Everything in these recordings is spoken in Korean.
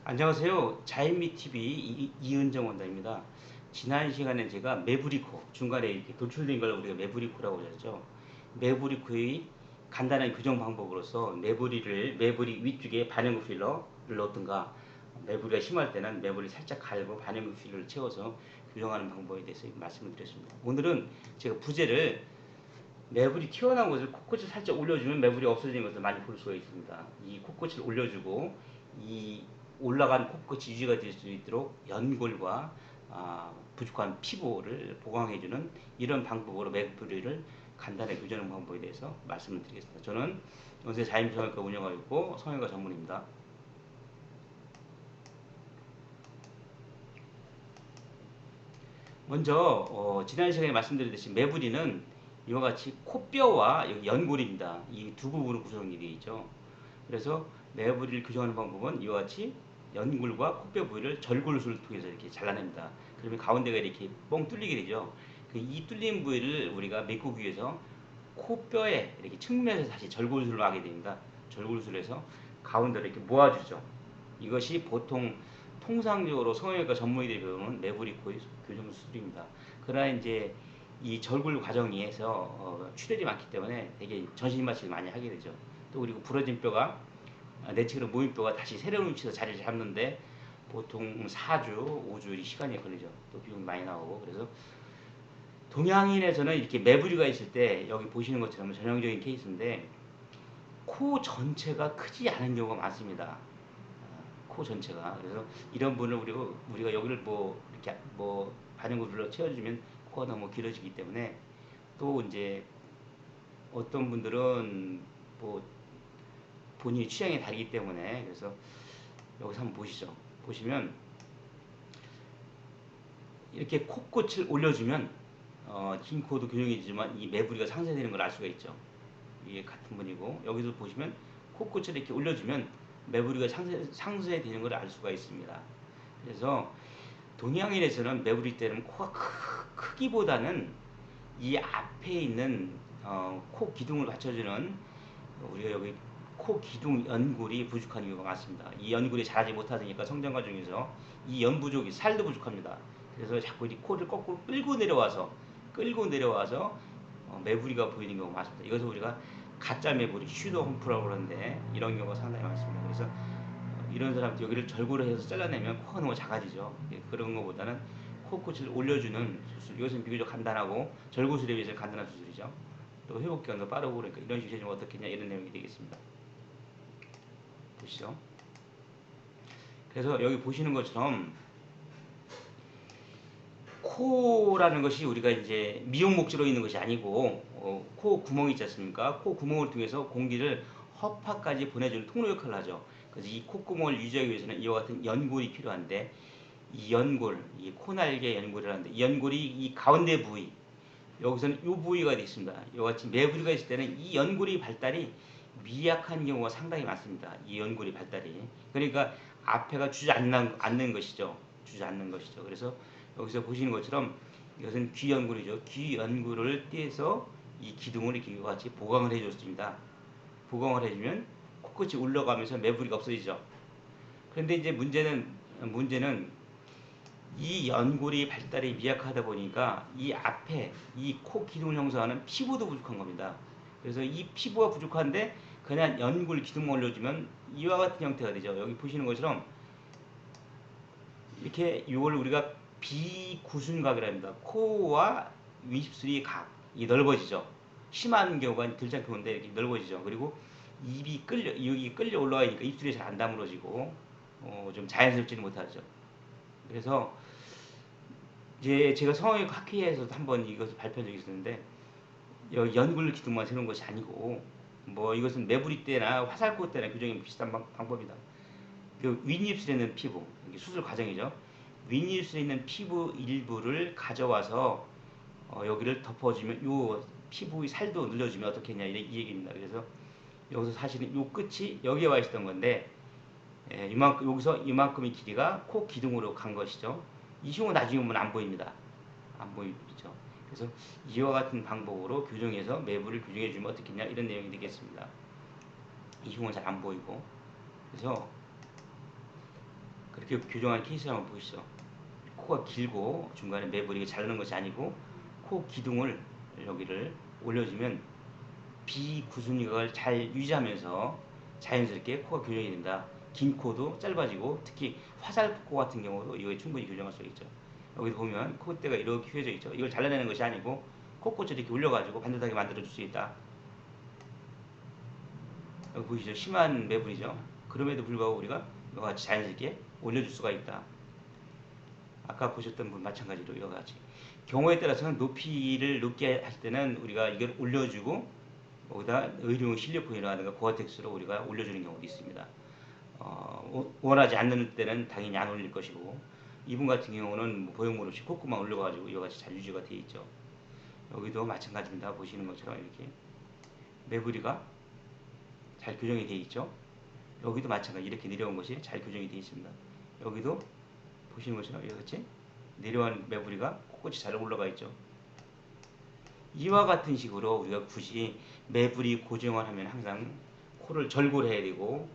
안녕하세요. 자인미TV 이은정 원장입니다. 지난 시간에 제가 매부리코, 중간에 이렇게 돌출된 걸 우리가 매부리코라고 그랬죠. 매부리코의 간단한 교정 방법으로서 매부리 위쪽에 반영구 필러를 넣든가, 매부리가 심할 때는 매부리 살짝 갈고 반영구 필러를 채워서 교정하는 방법에 대해서 말씀을 드렸습니다. 오늘은 제가 부제를 매부리 튀어나온 것을 코끝을 살짝 올려주면 매부리 없어지는 것을 많이 볼 수가 있습니다. 이 코끝을 올려주고 이 올라간 코끝이 유지가 될 수 있도록 연골과 부족한 피부를 보강해주는 이런 방법으로 매부리를 간단하게 교정하는 방법에 대해서 말씀을 드리겠습니다. 저는 연세 자임성형외과 운영하고 있고 성형외과 전문입니다. 먼저 지난 시간에 말씀드렸듯이 매부리는 이와 같이 코뼈와 연골입니다. 이 두 부분으로 구성이 되어 있죠. 그래서 매부리를 교정하는 방법은 이와 같이 연골과 코뼈 부위를 절골술을 통해서 이렇게 잘라냅니다. 그러면 가운데가 이렇게 뻥 뚫리게 되죠. 이 뚫린 부위를 우리가 메꾸기 위해서 코뼈에 이렇게 측면에서 다시 절골술을 하게 됩니다. 절골술에서 가운데로 이렇게 모아주죠. 이것이 보통 통상적으로 성형외과 전문의들이 배우는 매부리코의 교정 수술입니다. 그러나 이제 이 절골 과정에서 출혈이 많기 때문에 되게 전신마취를 많이 하게 되죠. 또 그리고 부러진 뼈가 내측으로 모인 뼈가 다시 새로운 위치에서 자리를 잡는데 보통 4주, 5주 시간이 걸리죠. 또 비용이 많이 나오고. 그래서 동양인에서는 이렇게 매부리가 있을 때 여기 보시는 것처럼 전형적인 케이스인데 코 전체가 크지 않은 경우가 많습니다. 코 전체가. 그래서 이런 분을 우리가 여기를 뭐 이렇게 뭐 반영구를 채워주면 코가 너무 길어지기 때문에, 또 이제 어떤 분들은 뭐 본인이 취향이 다르기 때문에, 그래서 여기서 한번 보시죠. 보시면 이렇게 코끝을 올려주면 긴 코도 교정해지지만 이 매부리가 상쇄되는 걸 알 수가 있죠. 이게 같은 분이고, 여기서 보시면 코끝을 이렇게 올려주면 매부리가 상쇄되는 걸 알 수가 있습니다. 그래서 동양인에서는 매부리 때는 코가 크기보다는 이 앞에 있는 코 기둥을 받쳐주는, 우리가 여기 코 기둥 연골이 부족한 경우가 많습니다. 이 연골이 자라지 못하니까 성장 과정에서 이 연 부족이 살도 부족합니다. 그래서 자꾸 이 코를 거꾸로 끌고 내려와서 매부리가 보이는 경우가 많습니다. 이것을 우리가 가짜 매부리, 슈도 홈프라고 그러는데 이런 경우가 상당히 많습니다. 그래서 이런 사람들 여기를 절골을 해서 잘라내면 코가 너무 작아지죠. 그런 것보다는 코끝을 올려주는 수술, 이것은 비교적 간단하고 절골술에 비해서 간단한 수술이죠. 또 회복기간도 빠르고, 그러니까 이런 식으로 해주면 어떻겠냐, 이런 내용이 되겠습니다. 보시죠. 그래서 여기 보시는 것처럼 코라는 것이 우리가 이제 미용 목적으로 있는 것이 아니고 코 구멍이 있지 않습니까? 코 구멍을 통해서 공기를 허파까지 보내주는 통로 역할을 하죠. 그래서 이 콧구멍을 유지하기 위해서는 이와 같은 연골이 필요한데, 이 연골, 이 코날개 연골이라는데, 이 연골이 이 가운데 부위, 여기서는 이 부위가 있습니다. 이와 같이 매부리가 있을 때는 이 연골이 발달이 미약한 경우가 상당히 많습니다. 이 연골이 발달이. 그러니까 앞에가 주저앉는 것이죠. 주저앉는 것이죠. 그래서 여기서 보시는 것처럼 이것은 귀연골이죠. 귀연골을 떼서 이 기둥을 이렇게 같이 보강을 해줬습니다. 보강을 해주면 코끝이 올라가면서 매부리가 없어지죠. 그런데 이제 문제는 이 연골이 발달이 미약하다 보니까 이 앞에 이 코 기둥을 형성하는 피부도 부족한 겁니다. 그래서 이 피부가 부족한데 그냥 연골 기둥만 올려주면 이와 같은 형태가 되죠. 여기 보시는 것처럼 이렇게 이걸 우리가 비구순각이라 합니다. 코와 윗입술이 각이 넓어지죠. 심한 경우가 들지 않게 오는데 이렇게 넓어지죠. 그리고 여기 끌려 올라가니까 입술이 잘 안 다물어지고 좀 자연스럽지는 못하죠. 그래서 이제 제가 성형외과 학회에서도 한번 이것을 발표한 적이 있었는데, 연골 기둥만 세우는 것이 아니고 뭐 이것은 매부리 때나 화살코 때나 교정이 비슷한 방법이다. 그 윗입술에 있는 피부, 이게 수술 과정이죠. 윗입술에 있는 피부 일부를 가져와서 여기를 덮어주면 요 피부의 살도 늘려주면 어떻겠냐, 이 얘기입니다. 그래서 여기서 사실은 요 끝이 여기에 와 있었던 건데, 여기서 이만큼의 길이가 코 기둥으로 간 것이죠. 이 흉은 나중에 보면 안 보입니다. 안 보이죠. 그래서 이와 같은 방법으로 교정해서 매부를 교정해 주면 어떻겠냐, 이런 내용이 되겠습니다. 이 흉은 잘 안 보이고. 그래서 이렇게 교정한 케이스를 한번 보시죠. 코가 길고 중간에 매부리가 자르는 것이 아니고 코 기둥을 여기를 올려주면 비구순이각을 잘 유지하면서 자연스럽게 코가 교정이 된다. 긴 코도 짧아지고 특히 화살코 같은 경우도 이거 충분히 교정할 수 있죠. 여기도 보면 콧대가 이렇게 휘어져 있죠. 이걸 잘라내는 것이 아니고 콧꽃을 이렇게 올려가지고 반듯하게 만들어줄 수 있다. 여기 보이시죠? 심한 매부리죠. 그럼에도 불구하고 우리가 이와 같이 자연스럽게 올려줄 수가 있다. 아까 보셨던 분 마찬가지로 이와 같이 경우에 따라서는 높이를 높게 할 때는 우리가 이걸 올려주고 거기다 의료용 실리콘이라든가 고아텍스로 우리가 올려주는 경우도 있습니다. 원하지 않는 때는 당연히 안 올릴 것이고 이분 같은 경우는 뭐 보형물 없이 콧구멍 올려가지고 이와 같이 잘 유지가 되어 있죠. 여기도 마찬가지입니다. 보시는 것처럼 이렇게 매부리가 잘 교정이 되어 있죠. 여기도 마찬가지 이렇게 내려온 것이 잘 교정이 되어 있습니다. 여기도 보시는 것처럼 이렇게 내려온 매부리가 꼿꼿이 잘 올라가 있죠. 이와 같은 식으로 우리가 굳이 매부리 고정을 하면 항상 코를 절골해야 되고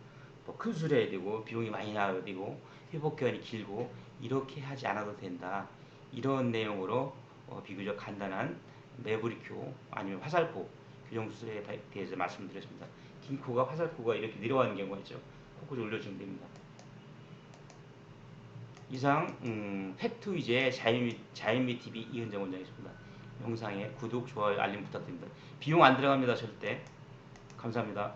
큰 수를 해야 되고 비용이 많이 나와야 되고 회복 기간이 길고 이렇게 하지 않아도 된다. 이런 내용으로 비교적 간단한 매부리코 아니면 화살코 교정 수술에 대해서 말씀드렸습니다. 긴 코가 화살코가 이렇게 내려가는 경우가 있죠. 코끝을 올려주면 됩니다. 이상 팩트 위주의 자연미 TV 이은정 원장이었습니다. 영상에 구독, 좋아요, 알림 부탁드립니다. 비용 안 들어갑니다. 절대. 감사합니다.